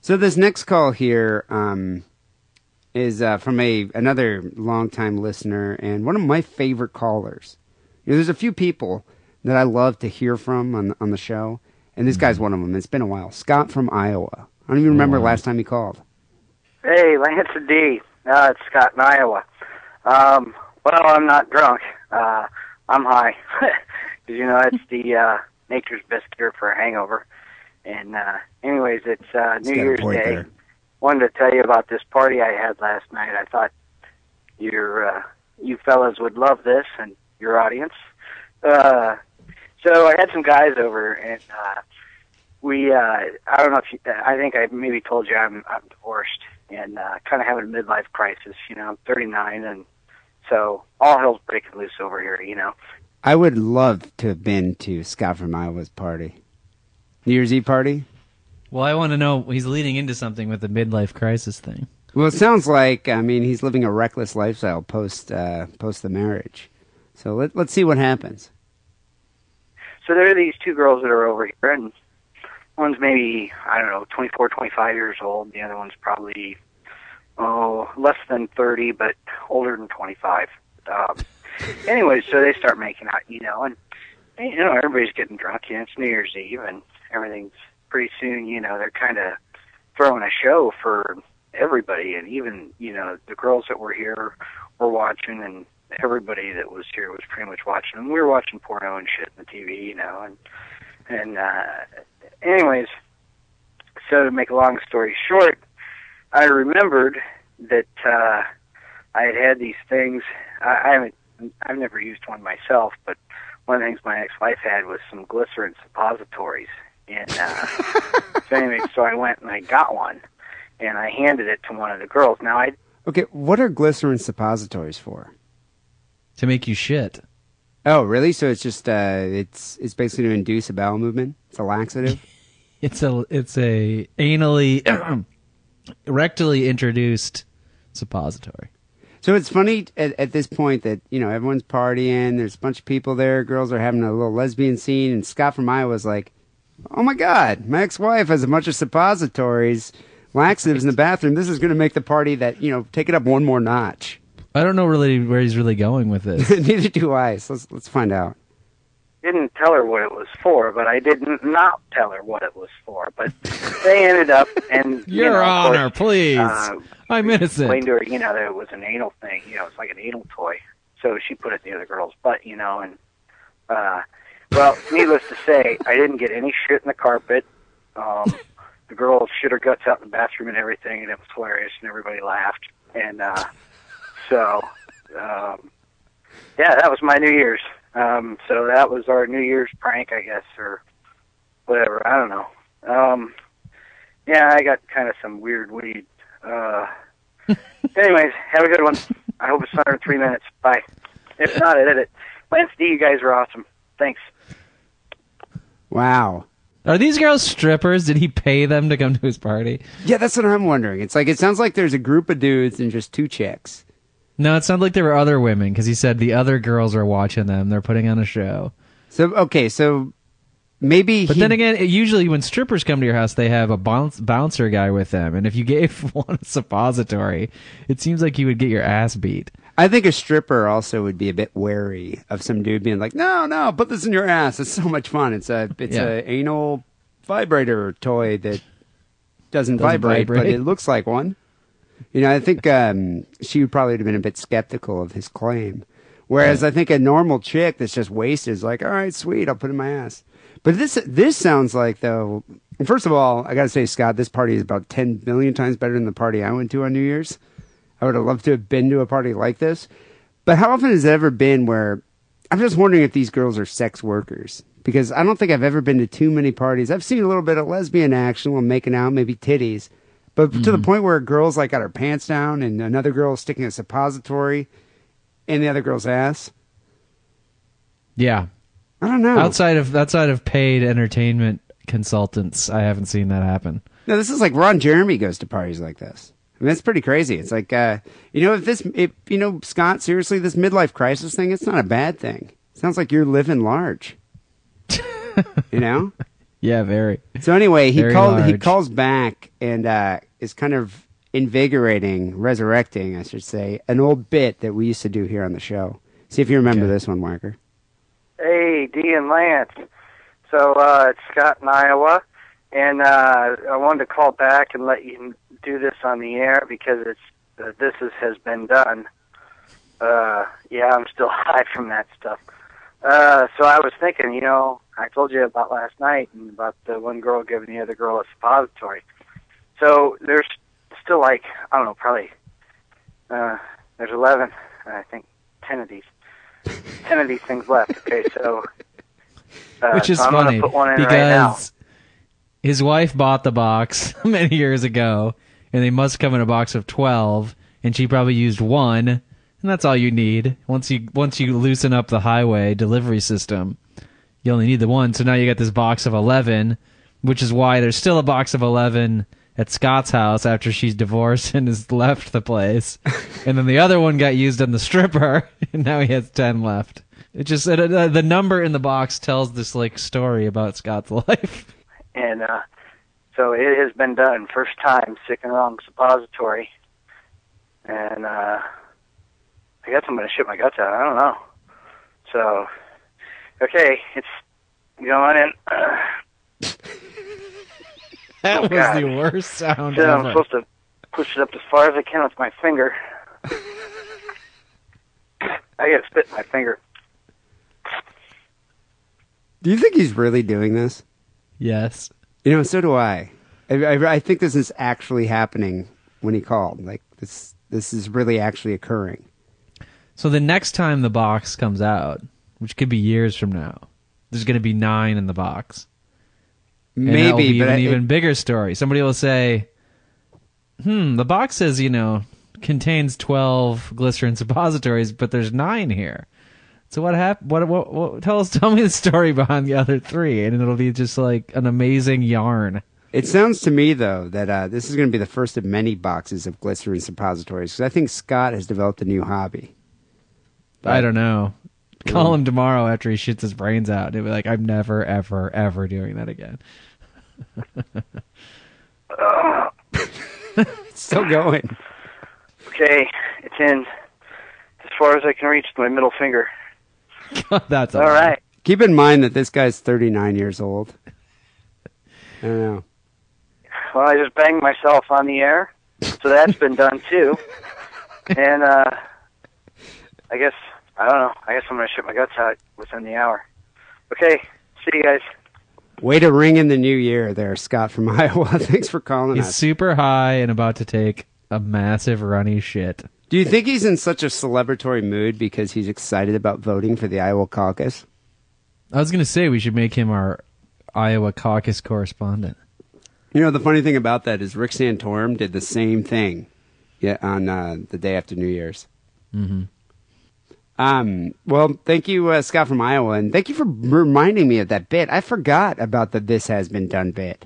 So this next call here is from another longtime listener and one of my favorite callers. There's a few people that I love to hear from on the show, and this guy's one of them. It's been a while. Scott from Iowa. I don't even remember last time he called. Hey, Lance and D. It's Scott in Iowa. Well, I'm not drunk. I'm high. Because, it's the nature's best cure for a hangover. And anyways, it's New Year's Day. There. Wanted to tell you about this party I had last night. I thought you fellas would love this, and your audience. So I had some guys over, and we, I don't know if I think I maybe told you I'm divorced and kind of having a midlife crisis. I'm 39, and so all hell's breaking loose over here, I would love to have been to Scott from Iowa's party. New Year's Eve party? Well, I want to know, he's leading into something with the midlife crisis thing. Well, it sounds like, he's living a reckless lifestyle post the marriage. So let's see what happens. So there are these two girls that are over here, and one's maybe, 24, 25 years old. The other one's probably, less than 30, but older than 25. Anyways, so they start making out, and everybody's getting drunk. It's New Year's Eve, and everything's pretty soon, they're kind of throwing a show for everybody, and even, the girls that were here were watching, and everybody that was here was pretty much watching. And we were watching porno and shit on the TV, and anyways, so to make a long story short, I remembered that I had these things. I've never used one myself, but one of the things my ex-wife had was some glycerin suppositories. And so I went and I got one, and I handed it to one of the girls. Now Okay, what are glycerin suppositories for? To make you shit. Oh, really? So it's just it's basically to induce a bowel movement. It's a laxative. It's a anally rectally introduced suppository. So it's funny at this point that, everyone's partying, there's a bunch of people there, girls are having a little lesbian scene, and Scott from Iowa's like, oh my God, my ex-wife has a bunch of suppositories, laxatives in the bathroom. This is going to make the party that, take it up one more notch. I don't know really where he's really going with this. Neither do I, so let's find out. Didn't tell her what it was for, but I did not tell her what it was for. But they ended up, and Your Honor, please. I'm innocent. Explained to her, that it was an anal thing. It's like an anal toy. So she put it in the other girl's butt, and well, needless to say, I didn't get any shit in the carpet. The girl shit her guts out in the bathroom and everything, and it was hilarious, and everybody laughed. And so, yeah, that was my New Year's. So that was our New Year's prank, I guess, or whatever. I don't know. Yeah, I got kind of some weird weed. Anyways, have a good one. I hope it's under 3 minutes. Bye. If not, edit it. Wednesday, you guys are awesome. Thanks. Wow. Are these girls strippers? Did he pay them to come to his party? Yeah, that's what I'm wondering. It's like, it sounds like there's a group of dudes and just two chicks. No, it sounded like there were other women, because he said the other girls are watching them. They're putting on a show. So maybe. But then again, usually when strippers come to your house, they have a bouncer guy with them. And if you gave one a suppository, it seems like you would get your ass beat. I think a stripper also would be a bit wary of some dude being like, no, put this in your ass. It's so much fun. It's a anal vibrator toy that doesn't vibrate, but it looks like one. I think she would probably have been a bit skeptical of his claim. Whereas I think a normal chick that's just wasted is like, all right, sweet, I'll put it in my ass. But this sounds like, though, first of all, I got to say, Scott, this party is about 10 million times better than the party I went to on New Year's. I would have loved to have been to a party like this. But how often has it ever been where, I'm just wondering if these girls are sex workers. Because I don't think I've ever been to too many parties. I've seen a little bit of lesbian action, a little making out, maybe titties. But to the point where a girl's like got her pants down and another girl is sticking a suppository in the other girl's ass. Yeah. I don't know. Outside of paid entertainment consultants, I haven't seen that happen. No, this is like Ron Jeremy goes to parties like this. I mean, it's pretty crazy. It's like, Scott, seriously, this midlife crisis thing, it's not a bad thing. It sounds like you're living large. Yeah, very. So anyway, he Very calls back and is kind of resurrecting, I should say, an old bit that we used to do here on the show. See if you remember this one, Marker. Hey, Dee and Lance. So it's Scott in Iowa, and I wanted to call back and let you do this on the air because has been done. Yeah, I'm still high from that stuff. So I was thinking, I told you about last night and about the one girl giving the other girl a suppository. So there's still I don't know, probably there's 11, I think 10 of these things left. Okay, so which is so funny because his wife bought the box many years ago, and they must come in a box of 12, and she probably used one, and that's all you need. Once you loosen up the highway delivery system, you only need the one. So now you got this box of 11, which is why there's still a box of 11 at Scott's house after she's divorced and has left the place. And then the other one got used on the stripper, and now he has 10 left. It just the number in the box tells this story about Scott's life. And so it has been done. First time, sick and wrong suppository. And I guess I'm going to shit my guts out. I don't know. So, okay, it's going in. That was the worst sound so ever. I'm supposed to push it up as far as I can with my finger. I got to spit in my finger. Do you think he's really doing this? Yes. So do I. I think this is actually happening when he called. This is really actually occurring. So the next time the box comes out, which could be years from now, there's going to be 9 in the box. And that will be an even bigger story. Somebody will say, the box says, contains 12 glycerin suppositories, but there's 9 here. So what happened? What? Tell me the story behind the other 3, and it'll be just an amazing yarn. It sounds to me, though, that this is going to be the first of many boxes of glycerin suppositories, because I think Scott has developed a new hobby. But I don't know. Call him tomorrow after he shits his brains out, and he'll be like, I'm never, ever, ever doing that again. It's still going. Okay, it's in as far as I can reach my middle finger. That's all right. Keep in mind that this guy's 39 years old. I don't know. Well, I just banged myself on the air, so that's been done too. And I guess I don't know. I guess I'm gonna shit my guts out within the hour. Okay, see you guys. Way to ring in the new year there, Scott from Iowa. Thanks for calling us. He's super high and about to take a massive runny shit. Do you think he's in such a celebratory mood because he's excited about voting for the Iowa caucus? I was going to say we should make him our Iowa caucus correspondent. The funny thing about that is Rick Santorum did the same thing on the day after New Year's. Mm-hmm. Well, thank you, Scott from Iowa, and thank you for reminding me of that bit. I forgot about the This Has Been Done bit.